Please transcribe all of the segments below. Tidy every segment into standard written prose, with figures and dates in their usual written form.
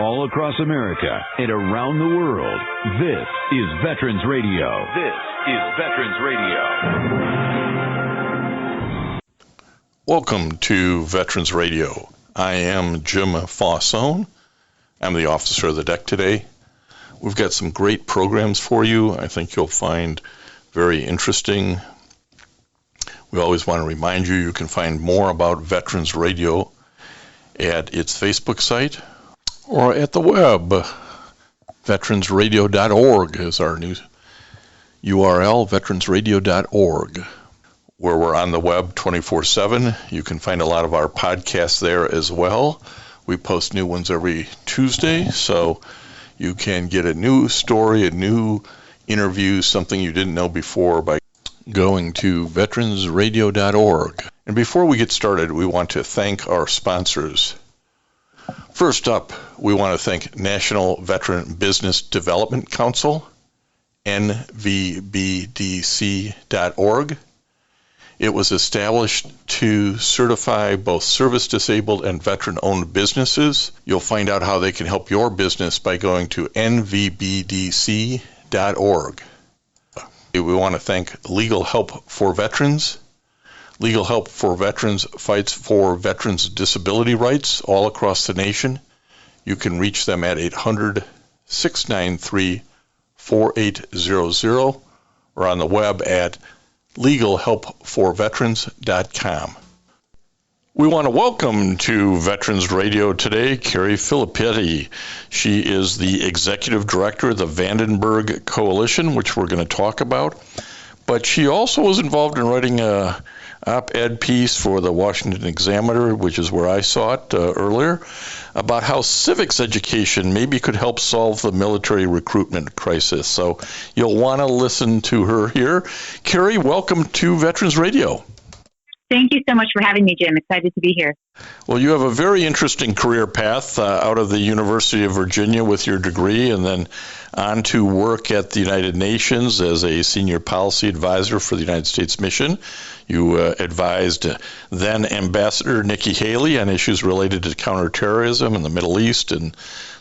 all across America and around the world. This is Veterans Radio. This is Veterans Radio. Welcome to Veterans Radio. I am Jim Fausone. I'm the officer of the deck today. We've got some great programs for you. I think you'll find very interesting. We always want to remind you can find more about Veterans Radio at its Facebook site or at the web. Veteransradio.org is our new URL, veteransradio.org, where we're on the web 24/7. You can find a lot of our podcasts there as well. We post new ones every Tuesday, so you can get a new story, a new interview, something you didn't know before by going to veteransradio.org. And before we get started, we want to thank our sponsors. First up, we want to thank National Veteran Business Development Council, nvbdc.org. It was established to certify both service-disabled and veteran-owned businesses. You'll find out how they can help your business by going to nvbdc.org. We want to thank Legal Help for Veterans. Legal Help for Veterans fights for veterans' disability rights all across the nation. You can reach them at 800-693-4800 or on the web at legalhelpforveterans.com. We want to welcome to Veterans Radio today Carrie Filipetti. She is the Executive Director of the Vandenberg Coalition, which we're going to talk about. But she also was involved in writing a op-ed piece for the Washington Examiner, which is where I saw it earlier, about how civics education maybe could help solve the military recruitment crisis. So you'll want to listen to her here. Carrie, welcome to Veterans Radio. Thank you so much for having me, Jim. Excited to be here. Well, you have a very interesting career path out of the University of Virginia with your degree and then on to work at the United Nations as a senior policy advisor for the United States Mission. You advised then Ambassador Nikki Haley on issues related to counterterrorism in the Middle East and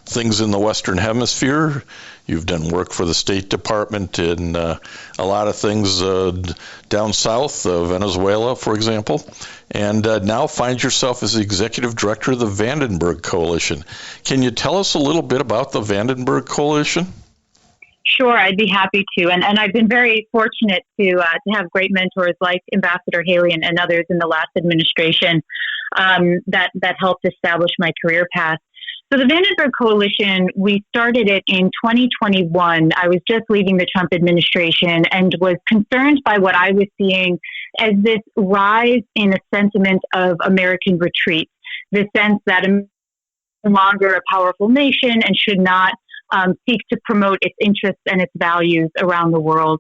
things in the Western Hemisphere. You've done work for the State Department in a lot of things down south, Venezuela, for example, and now find yourself as the Executive Director of the Vandenberg Coalition. Can you tell us a little bit about the Vandenberg Coalition? Sure, I'd be happy to. And I've been very fortunate to have great mentors like Ambassador Haley and others in the last administration that helped establish my career path. So the Vandenberg Coalition, we started it in 2021. I was just leaving the Trump administration and was concerned by what I was seeing as this rise in a sentiment of American retreat, the sense that America is no longer a powerful nation and should not seek to promote its interests and its values around the world.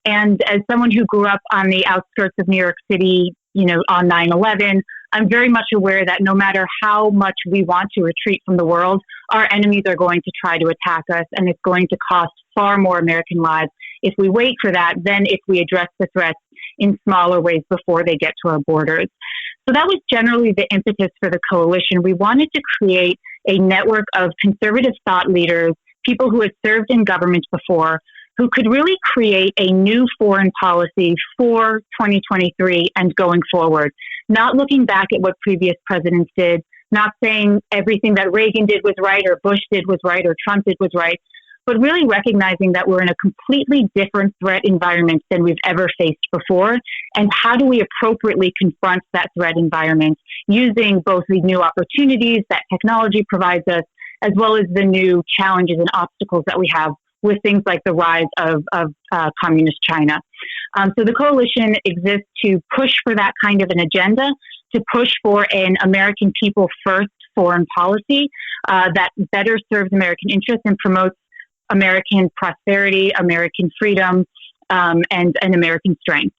And as someone who grew up on the outskirts of New York City, on 9/11, I'm very much aware that no matter how much we want to retreat from the world, our enemies are going to try to attack us, and it's going to cost far more American lives if we wait for that than if we address the threats in smaller ways before they get to our borders. So that was generally the impetus for the coalition. We wanted to create a network of conservative thought leaders, people who had served in government before, who could really create a new foreign policy for 2023 and going forward. Not looking back at what previous presidents did, not saying everything that Reagan did was right or Bush did was right or Trump did was right, but really recognizing that we're in a completely different threat environment than we've ever faced before. And how do we appropriately confront that threat environment using both the new opportunities that technology provides us, as well as the new challenges and obstacles that we have with things like the rise of communist China. So the coalition exists to push for that kind of an agenda, to push for an American people first foreign policy that better serves American interests and promotes American prosperity, American freedom, and American strength.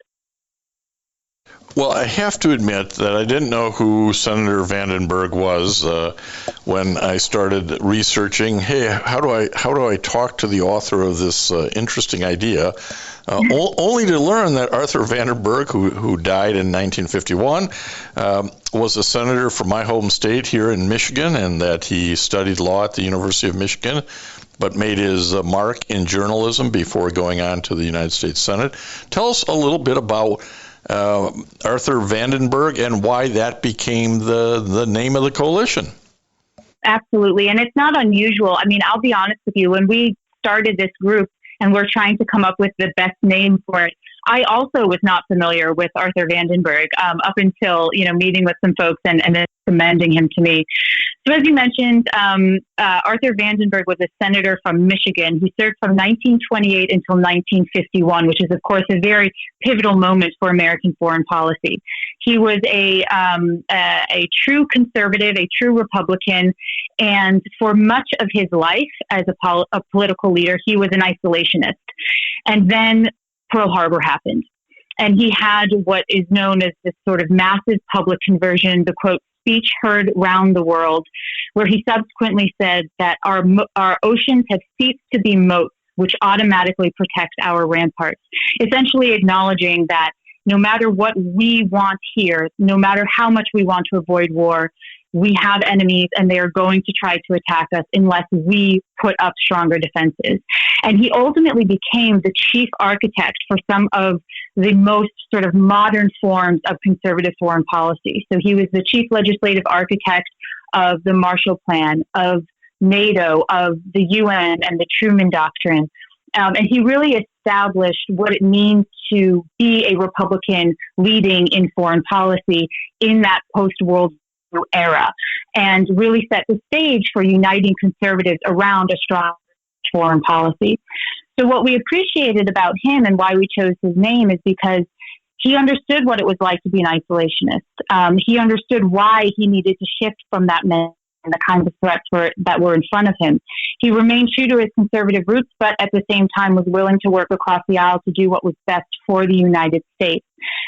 Well, I have to admit that I didn't know who Senator Vandenberg was when I started researching. Hey, how do I talk to the author of this interesting idea? Only to learn that Arthur Vandenberg, who died in 1951, was a senator from my home state here in Michigan, and that he studied law at the University of Michigan, but made his mark in journalism before going on to the United States Senate. Tell us a little bit about Arthur Vandenberg and why that became the name of the coalition. Absolutely. And it's not unusual. I mean, I'll be honest with you, when we started this group and we're trying to come up with the best name for it, I also was not familiar with Arthur Vandenberg up until, meeting with some folks and then recommending him to me. So as you mentioned, Arthur Vandenberg was a senator from Michigan. He served from 1928 until 1951, which is, of course, a very pivotal moment for American foreign policy. He was a true conservative, a true Republican, and for much of his life as a political leader, he was an isolationist. And then Pearl Harbor happened. And he had what is known as this sort of massive public conversion, the quote, speech heard round the world, where he subsequently said that our oceans have ceased to be moats, which automatically protect our ramparts, essentially acknowledging that no matter what we want here, no matter how much we want to avoid war, we have enemies and they are going to try to attack us unless we put up stronger defenses. And he ultimately became the chief architect for some of the most sort of modern forms of conservative foreign policy. So he was the chief legislative architect of the Marshall Plan, of NATO, of the UN, and the Truman Doctrine. And he really established what it means to be a Republican leading in foreign policy in that post-World War era, and really set the stage for uniting conservatives around a strong foreign policy. So what we appreciated about him and why we chose his name is because he understood what it was like to be an isolationist. He understood why he needed to shift from that man and the kinds of threats that were in front of him. He remained true to his conservative roots, but at the same time was willing to work across the aisle to do what was best for the United States.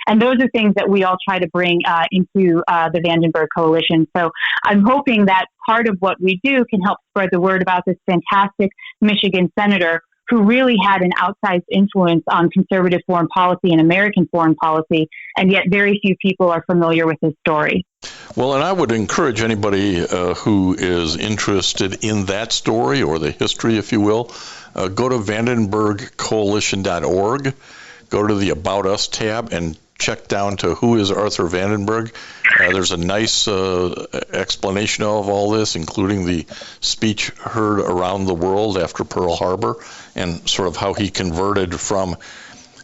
And those are things that we all try to bring into the Vandenberg Coalition. So I'm hoping that part of what we do can help spread the word about this fantastic Michigan senator who really had an outsized influence on conservative foreign policy and American foreign policy, and yet very few people are familiar with his story. Well, and I would encourage anybody who is interested in that story or the history, if you will, go to vandenbergcoalition.org, go to the About Us tab, and check down to who is Arthur Vandenberg. There's a nice explanation of all this, including the speech heard around the world after Pearl Harbor, and sort of how he converted from,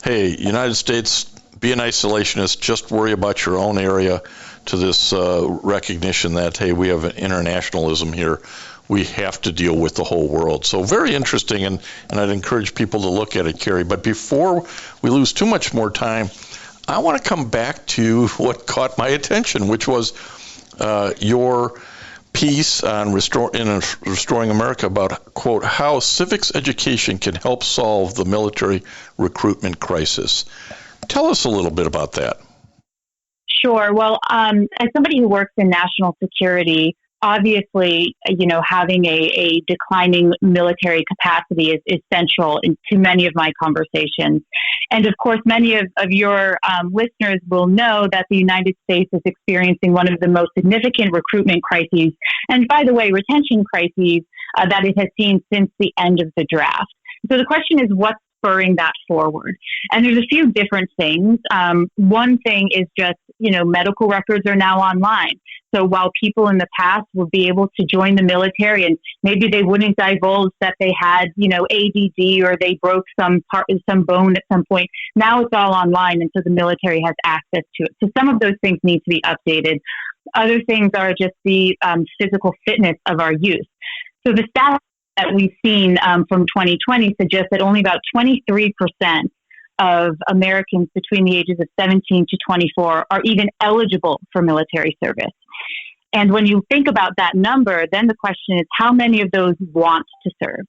hey, United States, be an isolationist, just worry about your own area, to this recognition that, hey, we have an internationalism here. We have to deal with the whole world. So very interesting, and I'd encourage people to look at it, Carrie. But before we lose too much more time, I want to come back to what caught my attention, which was your piece on Restoring America about, quote, how civics education can help solve the military recruitment crisis. Tell us a little bit about that. Sure. Well, as somebody who works in national security, obviously, having a declining military capacity is central to many of my conversations. And of course, many of your listeners will know that the United States is experiencing one of the most significant recruitment crises, and by the way, retention crises that it has seen since the end of the draft. So the question is, what's spurring that forward? And there's a few different things. One thing is just, medical records are now online. So while people in the past would be able to join the military and maybe they wouldn't divulge that they had, ADD or they broke some bone at some point, now it's all online, and so the military has access to it. So some of those things need to be updated. Other things are just the physical fitness of our youth. So the stats that we've seen from 2020 suggest that only about 23% of Americans between the ages of 17 to 24 are even eligible for military service. And when you think about that number, then the question is, how many of those want to serve?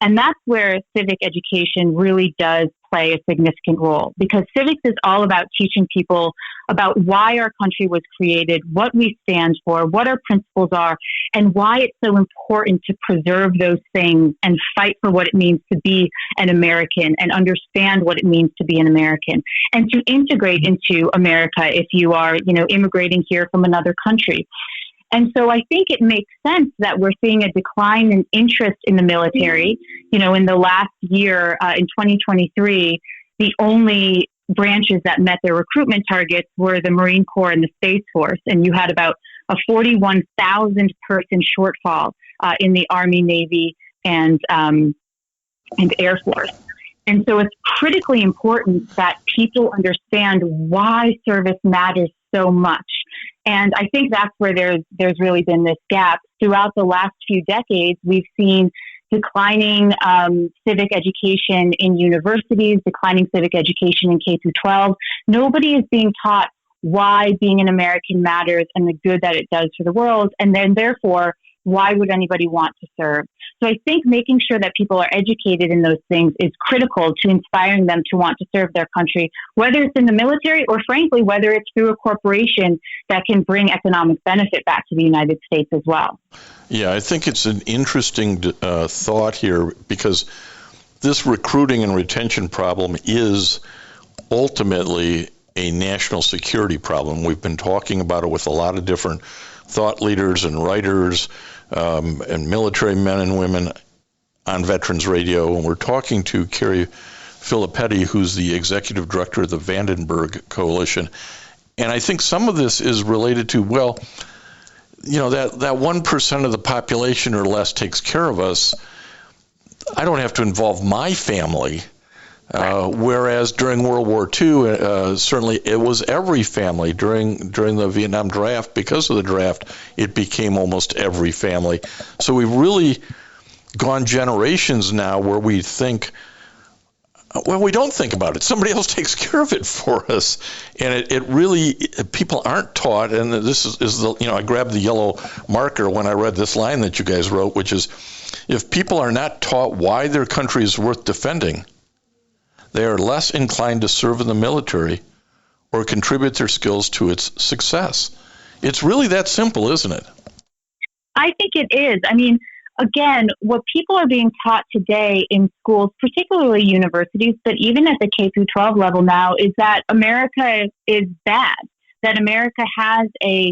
And that's where civic education really does play a significant role, because civics is all about teaching people about why our country was created, what we stand for, what our principles are, and why it's so important to preserve those things and fight for what it means to be an American and understand what it means to be an American and to integrate into America if you are, immigrating here from another country. And so I think it makes sense that we're seeing a decline in interest in the military. In the last year, in 2023, the only branches that met their recruitment targets were the Marine Corps and the Space Force. And you had about a 41,000 person shortfall in the Army, Navy, and Air Force. And so it's critically important that people understand why service matters so much. And I think that's where there's really been this gap. Throughout the last few decades, we've seen declining civic education in universities, declining civic education in K through 12. Nobody is being taught why being an American matters and the good that it does for the world. And then therefore, why would anybody want to serve? So I think making sure that people are educated in those things is critical to inspiring them to want to serve their country, whether it's in the military or, frankly, whether it's through a corporation that can bring economic benefit back to the United States as well. Yeah, I think it's an interesting thought here, because this recruiting and retention problem is ultimately a national security problem. We've been talking about it with a lot of different thought leaders and writers and military men and women on Veterans Radio. And we're talking to Carrie Filipetti, who's the executive director of the Vandenberg Coalition. And I think some of this is related to, that 1% of the population or less takes care of us. I don't have to involve my family. Whereas during World War II, certainly it was every family. During the Vietnam draft, because of the draft, it became almost every family. So we've really gone generations now where we think, we don't think about it. Somebody else takes care of it for us. And it really, people aren't taught, and this is I grabbed the yellow marker when I read this line that you guys wrote, which is, if people are not taught why their country is worth defending, they are less inclined to serve in the military or contribute their skills to its success. It's really that simple, isn't it? I think it is. I mean, again, what people are being taught today in schools, particularly universities, but even at the K through 12 level now, is that America is bad, that America has a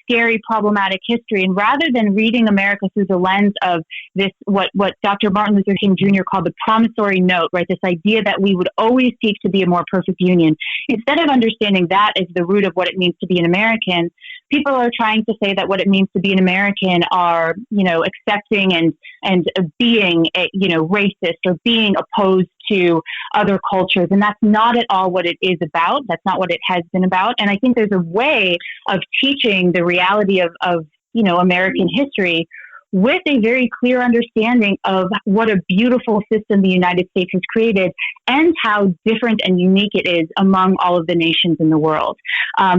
scary, problematic history. And rather than reading America through the lens of this, what Dr. Martin Luther King Jr. called the promissory note, right? This idea that we would always seek to be a more perfect union. Instead of understanding that as the root of what it means to be an American, people are trying to say that what it means to be an American are, accepting and being, racist or being opposed to other cultures. And that's not at all what it is about. That's not what it has been about. And I think there's a way of teaching the reality of American history with a very clear understanding of what a beautiful system the United States has created and how different and unique it is among all of the nations in the world.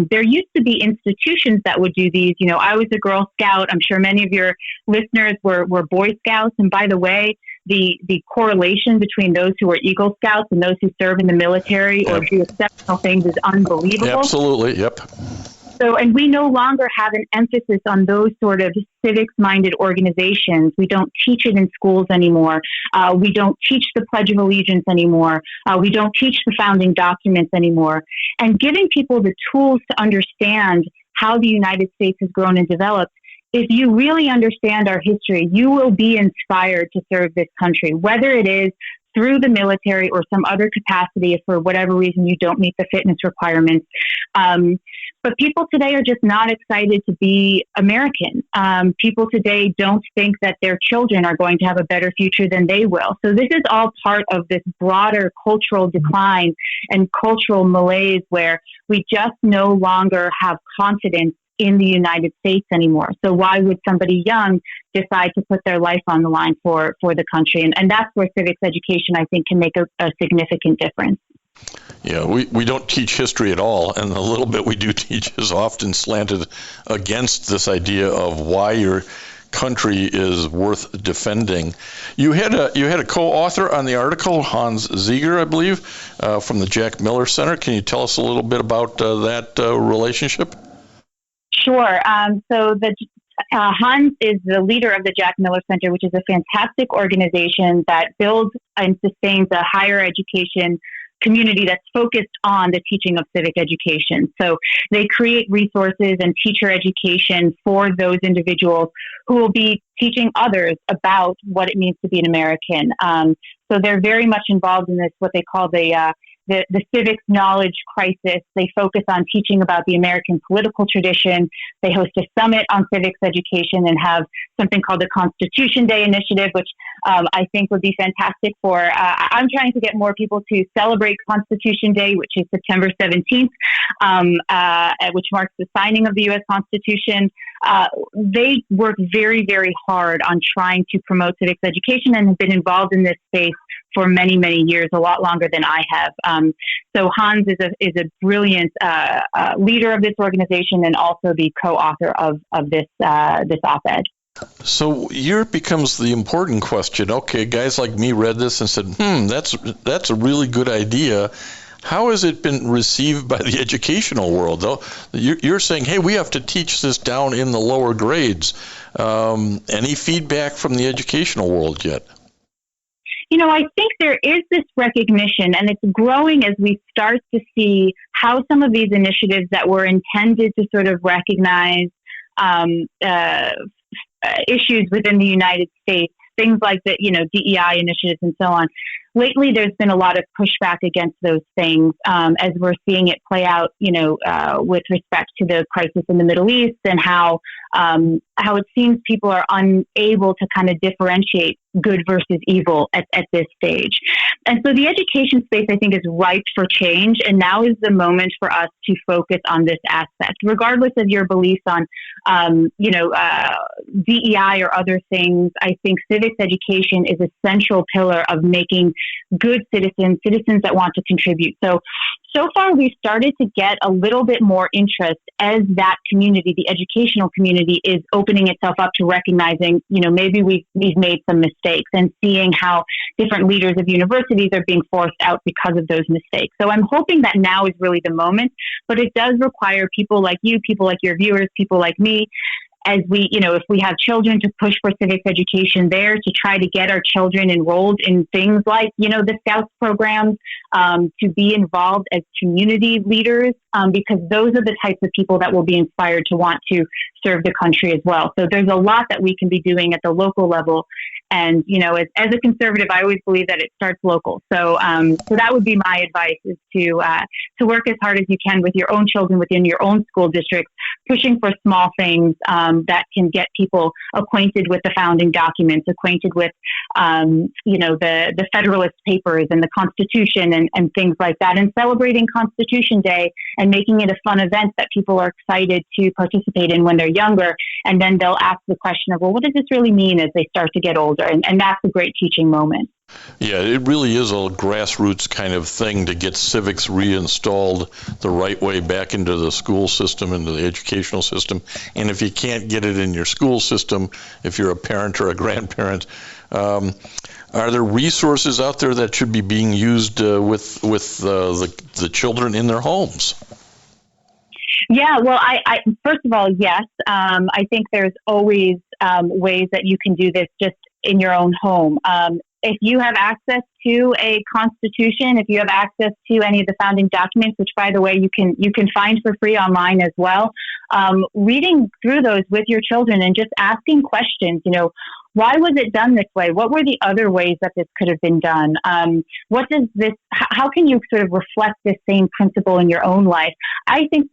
There used to be institutions that would do these. I was a Girl Scout. I'm sure many of your listeners were Boy Scouts. And by the way, the correlation between those who are Eagle Scouts and those who serve in the military or do exceptional things is unbelievable. Absolutely, yep. So, and we no longer have an emphasis on those sort of civics-minded organizations. We don't teach it in schools anymore. We don't teach the Pledge of Allegiance anymore. We don't teach the founding documents anymore. And giving people the tools to understand how the United States has grown and developed, if you really understand our history, you will be inspired to serve this country, whether it is through the military or some other capacity if for whatever reason you don't meet the fitness requirements. But people today are just not excited to be American. People today don't think that their children are going to have a better future than they will. So this is all part of this broader cultural decline and cultural malaise where we just no longer have confidence in the United States anymore. So why would somebody young decide to put their life on the line for the country? And that's where civics education, I think, can make a significant difference. Yeah, we don't teach history at all, and the little bit we do teach is often slanted against this idea of why your country is worth defending. You had a co-author on the article, Hans Zeiger, I believe, from the Jack Miller Center. Can you tell us a little bit about that relationship? Sure. So Hans is the leader of the Jack Miller Center, which is a fantastic organization that builds and sustains a higher education community that's focused on the teaching of civic education. So they create resources and teacher education for those individuals who will be teaching others about what it means to be an American. So they're very much involved in this, what they call the civics knowledge crisis. They focus on teaching about the American political tradition. They host a summit on civics education and have something called the Constitution Day Initiative, which I think would be fantastic for, I'm trying to get more people to celebrate Constitution Day, which is September 17th, which marks the signing of the U.S. Constitution. They work very, very hard on trying to promote civics education and have been involved in this space for many, many years, a lot longer than I have. So Hans is a brilliant leader of this organization and also the co-author of this op-ed. So here becomes the important question. Okay, guys like me read this and said, that's a really good idea. How has it been received by the educational world, though? You're saying, hey, we have to teach this down in the lower grades. Any feedback from the educational world yet? I think there is this recognition, and it's growing as we start to see how some of these initiatives that were intended to sort of recognize issues within the United States, things like the, DEI initiatives and so on. Lately, there's been a lot of pushback against those things as we're seeing it play out, with respect to the crisis in the Middle East and how it seems people are unable to kind of differentiate good versus evil at this stage. And so the education space, I think, is ripe for change. And now is the moment for us to focus on this aspect, regardless of your beliefs on, DEI or other things. I think civics education is a central pillar of making good citizens that want to contribute. So far, we've started to get a little bit more interest as that community, the educational community, is opening itself up to recognizing, maybe we've made some mistakes and seeing how different leaders of universities are being forced out because of those mistakes. So I'm hoping that now is really the moment, but it does require people like you, people like your viewers, people like me, as we, if we have children, to push for civics education there, to try to get our children enrolled in things like, the Scouts programs, to be involved as community leaders, because those are the types of people that will be inspired to want to serve the country as well. So there's a lot that we can be doing at the local level. And, as a conservative, I always believe that it starts local. So that would be my advice, is to work as hard as you can with your own children within your own school districts, pushing for small things that can get people acquainted with the founding documents, acquainted with, the Federalist Papers and the Constitution and things like that, and celebrating Constitution Day and making it a fun event that people are excited to participate in when they're younger. And then they'll ask the question of, well, what does this really mean as they start to get older? And that's a great teaching moment. Yeah, it really is a grassroots kind of thing to get civics reinstalled the right way back into the school system, into the educational system. And if you can't get it in your school system, if you're a parent or a grandparent, are there resources out there that should be being used with the children in their homes? Yeah, well, I first of all, yes. I think there's always ways that you can do this just in your own home. If you have access to a constitution, if you have access to any of the founding documents, which, by the way, you can find for free online as well, reading through those with your children and just asking questions, why was it done this way? What were the other ways that this could have been done? How can you sort of reflect this same principle in your own life? I think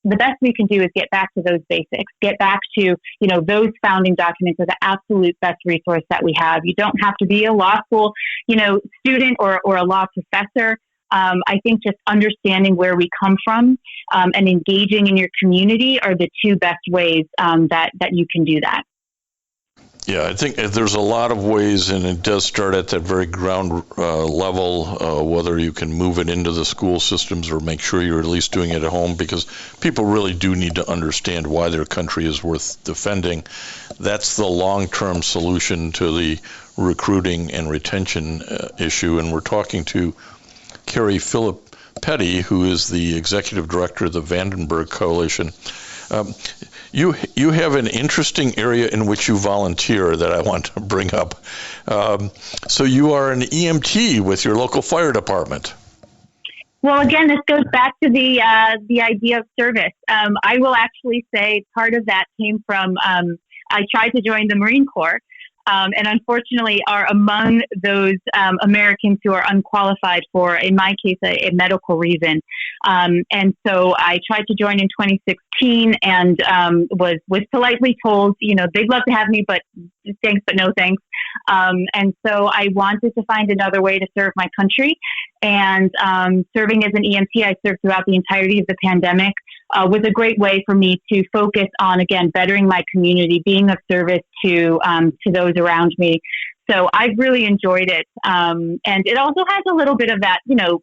the best we can do is get back to those basics, get back to, those founding documents are the absolute best resource that we have. You don't have to be a law school, student or a law professor. I think just understanding where we come from and engaging in your community are the two best ways that you can do that. Yeah, I think there's a lot of ways, and it does start at that very ground level, whether you can move it into the school systems or make sure you're at least doing it at home, because people really do need to understand why their country is worth defending. That's the long-term solution to the recruiting and retention issue, and we're talking to Carrie Filipetti, who is the executive director of the Vandenberg Coalition. You have an interesting area in which you volunteer that I want to bring up. So you are an EMT with your local fire department. Well, again, this goes back to the idea of service. I will actually say part of that came from I tried to join the Marine Corps. And unfortunately are among those Americans who are unqualified for, in my case, a medical reason. And so I tried to join in 2016 and was politely told, they'd love to have me, but thanks, but no thanks. And so I wanted to find another way to serve my country. And serving as an EMT, I served throughout the entirety of the pandemic, was a great way for me to focus on, again, bettering my community, being of service to those around me. So I've really enjoyed it. And it also has a little bit of that,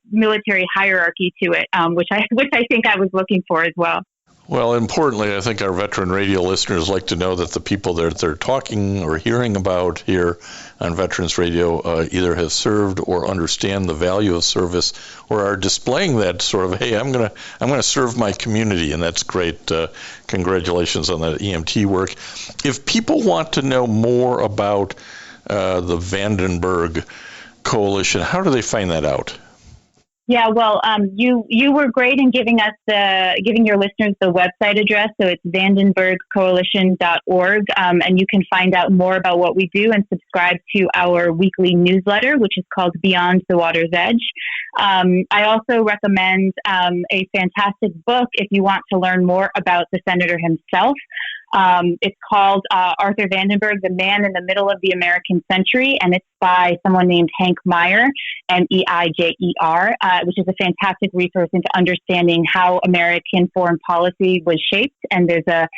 military hierarchy to it, which I think I was looking for as well. Well, importantly, I think our veteran radio listeners like to know that the people that they're talking or hearing about here on Veterans Radio either have served or understand the value of service or are displaying that sort of, hey, I'm gonna serve my community, and that's great. Congratulations on that EMT work. If people want to know more about the Vandenberg Coalition, how do they find that out? Yeah, well, you were great in giving your listeners the website address. So it's vandenbergcoalition.org, and you can find out more about what we do and subscribe to our weekly newsletter, which is called Beyond the Water's Edge. I also recommend a fantastic book if you want to learn more about the senator himself. It's called Arthur Vandenberg, The Man in the Middle of the American Century, and it's by someone named Hank Meyer, Meijer, which is a fantastic resource into understanding how American foreign policy was shaped. And there's a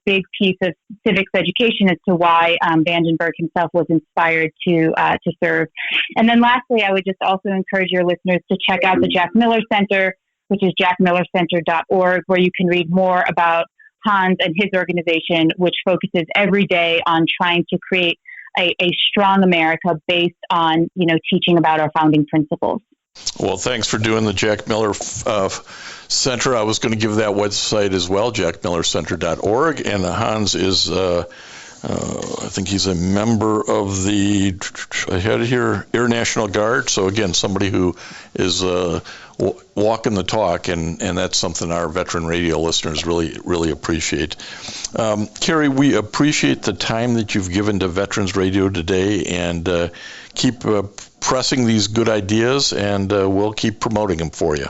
big piece of civics education as to why Vandenberg himself was inspired to serve. And then lastly, I would just also encourage your listeners to check out the Jack Miller Center, which is jackmillercenter.org, where you can read more about Hans and his organization, which focuses every day on trying to create a strong America based on, teaching about our founding principles. Well, thanks for doing the Jack Miller Center. I was going to give that website as well, jackmillercenter.org. And Hans is, I think he's a member of the, I had it here, Air National Guard. So again, somebody who is walking the talk, and that's something our veteran radio listeners really, really appreciate. Carrie, we appreciate the time that you've given to Veterans Radio today, and keep pressing these good ideas, and we'll keep promoting them for you.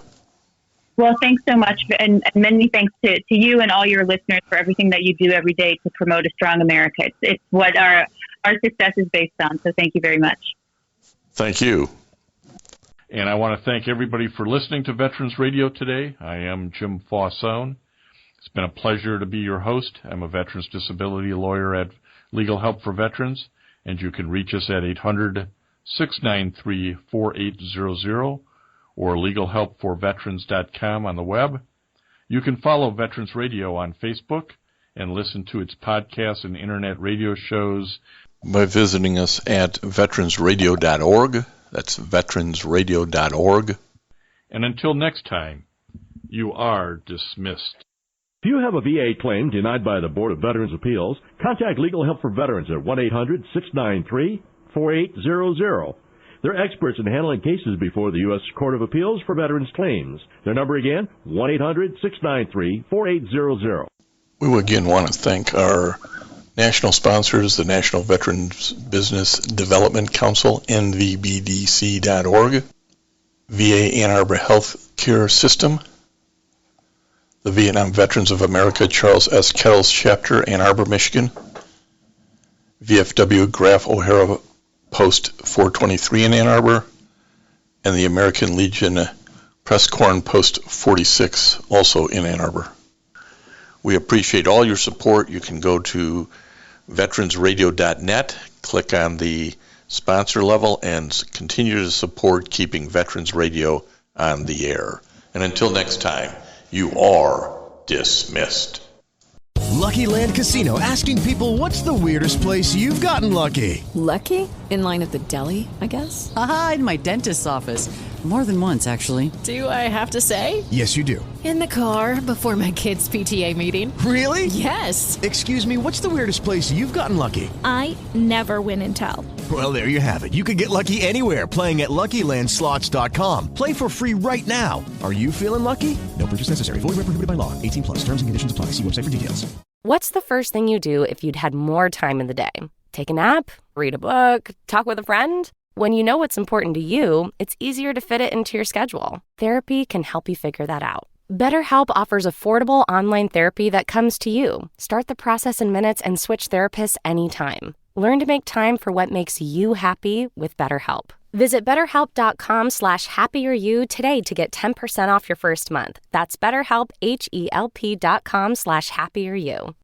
Well, thanks so much, and many thanks to you and all your listeners for everything that you do every day to promote a strong America. It's what our success is based on, so thank you very much. Thank you. And I want to thank everybody for listening to Veterans Radio today. I am Jim Fausone. It's been a pleasure to be your host. I'm a veterans disability lawyer at Legal Help for Veterans, and you can reach us at 800-693-4800 or legalhelpforveterans.com on the web. You can follow Veterans Radio on Facebook and listen to its podcasts and internet radio shows by visiting us at veteransradio.org. That's veteransradio.org. And until next time, you are dismissed. If you have a VA claim denied by the Board of Veterans' Appeals, contact Legal Help for Veterans at 1-800-693-4800. They're experts in handling cases before the U.S. Court of Appeals for Veterans Claims. Their number again, 1-800-693-4800. We again want to thank our national sponsors, the National Veterans Business Development Council, NVBDC.org, VA Ann Arbor Health Care System, the Vietnam Veterans of America Charles S. Kettles Chapter, Ann Arbor, Michigan, VFW Graf O'Hara Post 423 in Ann Arbor, and the American Legion Presscorn Post 46, also in Ann Arbor. We appreciate all your support. You can go to veteransradio.net, click on the sponsor level, and continue to support keeping Veterans Radio on the air. And until next time, you are dismissed. Lucky Land Casino, asking people, what's the weirdest place you've gotten lucky? Lucky? In line at the deli, I guess? Aha, in my dentist's office. More than once, actually. Do I have to say? Yes, you do. In the car before my kids' PTA meeting. Really? Yes. Excuse me, what's the weirdest place you've gotten lucky? I never win and tell. Well, there you have it. You can get lucky anywhere, playing at LuckyLandSlots.com. Play for free right now. Are you feeling lucky? No purchase necessary. Void where prohibited by law. 18 plus. Terms and conditions apply. See website for details. What's the first thing you do if you'd had more time in the day? Take a nap? Read a book? Talk with a friend? When you know what's important to you, it's easier to fit it into your schedule. Therapy can help you figure that out. BetterHelp offers affordable online therapy that comes to you. Start the process in minutes and switch therapists anytime. Learn to make time for what makes you happy with BetterHelp. Visit BetterHelp.com/happieryou today to get 10% off your first month. That's BetterHelp, HELP.com/happieryou.